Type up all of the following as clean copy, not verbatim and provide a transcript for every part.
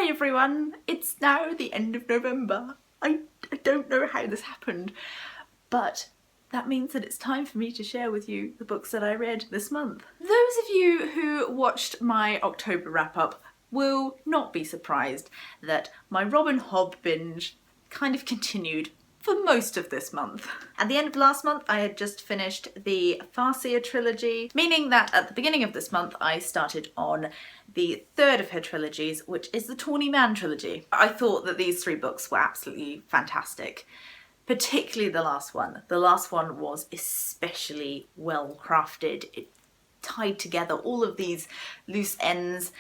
Hi everyone, it's now the end of November. I don't know how this happened, but that means that it's time for me to share with you the books that I read this month. Those of you who watched my October wrap-up will not be surprised that my Robin Hobb binge kind of continued for most of this month. At the end of last month, I had just finished the Farseer trilogy, meaning that at the beginning of this month, I started on the third of her trilogies, which is the Tawny Man trilogy. I thought that these three books were absolutely fantastic, particularly the last one. The last one was especially well crafted. It tied together all of these loose ends,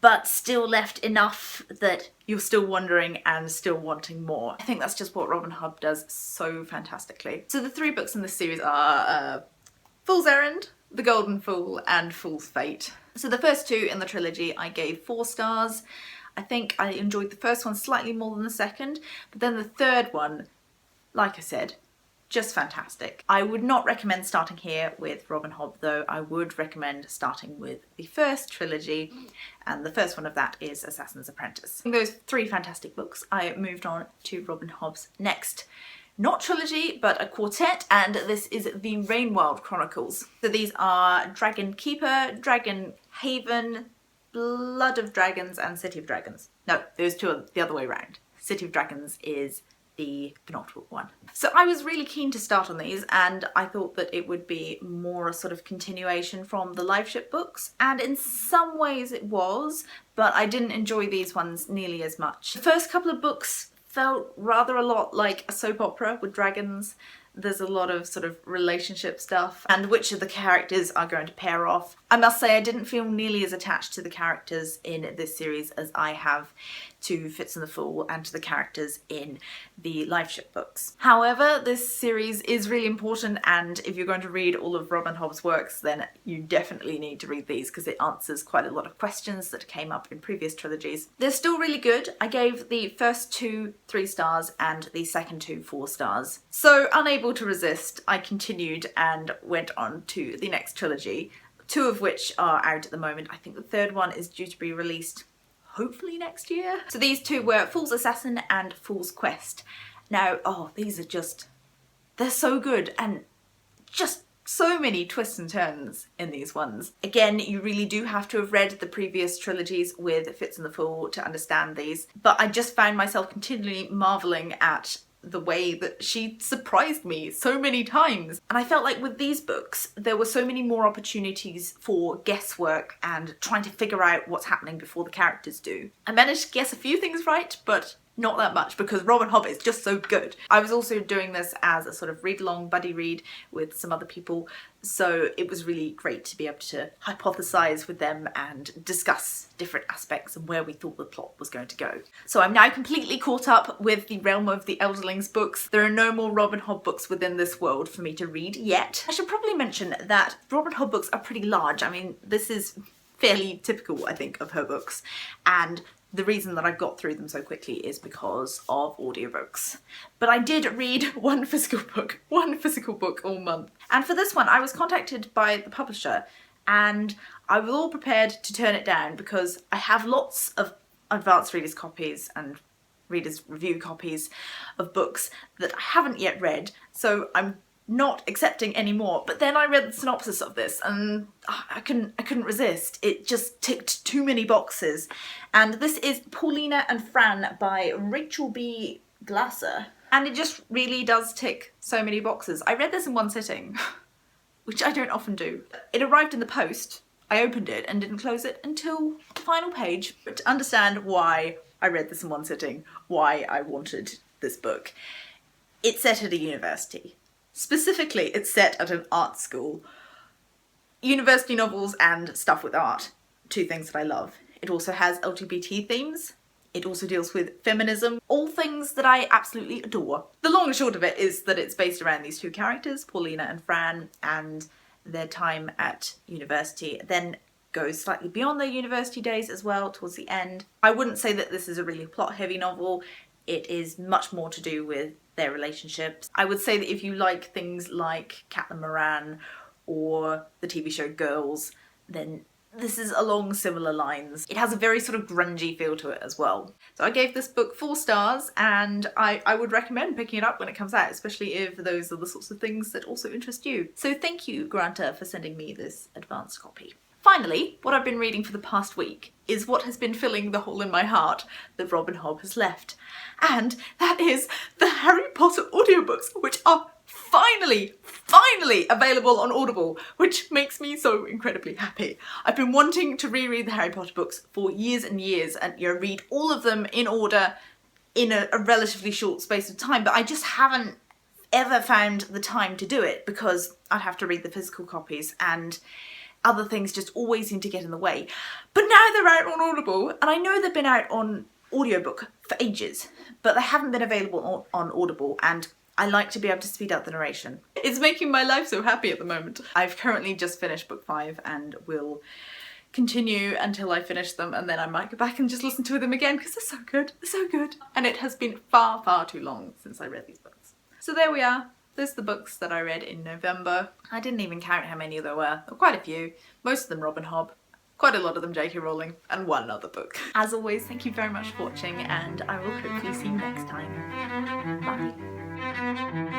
but still left enough that you're still wondering and still wanting more. I think that's just what Robin Hobb does so fantastically. So the three books in this series are Fool's Errand, The Golden Fool, and Fool's Fate. So the first two in the trilogy I gave 4 stars. I think I enjoyed the first one slightly more than the second, but then the third one, like I said, just fantastic. I would not recommend starting here with Robin Hobb though. I would recommend starting with the first trilogy, and the first one of that is Assassin's Apprentice. In those 3 fantastic books, I moved on to Robin Hobb's next, not trilogy, but a quartet, and this is the Rainwild Chronicles. So these are Dragon Keeper, Dragon Haven, Blood of Dragons, and City of Dragons. No, those two are the other way around. City of Dragons is the penultimate one. So I was really keen to start on these, and I thought that it would be more a sort of continuation from the Live Ship books, and in some ways it was, but I didn't enjoy these ones nearly as much. The first couple of books felt rather a lot like a soap opera with dragons. There's a lot of sort of relationship stuff and which of the characters are going to pair off. I must say I didn't feel nearly as attached to the characters in this series as I have to Fitz and the Fool and to the characters in the Live Ship books. However, this series is really important, and if you're going to read all of Robin Hobb's works, then you definitely need to read these because it answers quite a lot of questions that came up in previous trilogies. They're still really good. I gave the first 2 3 stars and the second 2 4 stars. So unable to resist, I continued and went on to the next trilogy, 2 of which are out at the moment. I think the third one is due to be released hopefully next year. So these 2 were Fool's Assassin and Fool's Quest. Now, oh, these are just, they're so good, and just so many twists and turns in these ones. Again, you really do have to have read the previous trilogies with Fitz and the Fool to understand these, but I just found myself continually marvelling at the way that she surprised me so many times. And I felt like with these books, there were so many more opportunities for guesswork and trying to figure out what's happening before the characters do. I managed to guess a few things right, but not that much because Robin Hobb is just so good. I was also doing this as a sort of read-along buddy read with some other people, so it was really great to be able to hypothesize with them and discuss different aspects and where we thought the plot was going to go. So I'm now completely caught up with the Realm of the Elderlings books. There are no more Robin Hobb books within this world for me to read yet. I should probably mention that Robin Hobb books are pretty large. I mean, this is fairly typical, I think, of her books, and the reason that I got through them so quickly is because of audiobooks. But I did read one physical book all month. And for this one, I was contacted by the publisher, and I was all prepared to turn it down because I have lots of advanced readers copies and readers review copies of books that I haven't yet read, so I'm not accepting any more. But then I read the synopsis of this and I couldn't resist. It just ticked too many boxes. And this is Paulina and Fran by Rachel B. Glasser. And it just really does tick so many boxes. I read this in one sitting, which I don't often do. It arrived in the post. I opened it and didn't close it until the final page. But to understand why I read this in one sitting, why I wanted this book, it's set at a university. Specifically, it's set at an art school. University novels and stuff with art, 2 things that I love. It also has LGBT themes. It also deals with feminism, all things that I absolutely adore. The long and short of it is that it's based around these 2 characters, Paulina and Fran, and their time at university. Then goes slightly beyond their university days as well, towards the end. I wouldn't say that this is a really plot-heavy novel. It is much more to do with their relationships. I would say that if you like things like Catelyn Moran or the TV show Girls, then this is along similar lines. It has a very sort of grungy feel to it as well. So I gave this book 4 stars, and I would recommend picking it up when it comes out, especially if those are the sorts of things that also interest you. So thank you, Granta, for sending me this advanced copy. Finally, what I've been reading for the past week is what has been filling the hole in my heart that Robin Hobb has left. And that is the Harry Potter audiobooks, which are finally available on Audible, which makes me so incredibly happy. I've been wanting to reread the Harry Potter books for years and years and, you know, read all of them in order in a relatively short space of time, but I just haven't ever found the time to do it because I'd have to read the physical copies and other things just always seem to get in the way. But now they're out on Audible, and I know they've been out on audiobook for ages, but they haven't been available on Audible, and I like to be able to speed up the narration. It's making my life so happy at the moment. I've currently just finished book 5 and will continue until I finish them, and then I might go back and just listen to them again because they're so good, they're so good. And it has been far too long since I read these books. So there we are. There's the books that I read in November. I didn't even count how many there were quite a few. Most of them Robin Hobb, quite a lot of them J.K. Rowling, and one other book. As always, thank you very much for watching, and I will hopefully see you next time. Bye.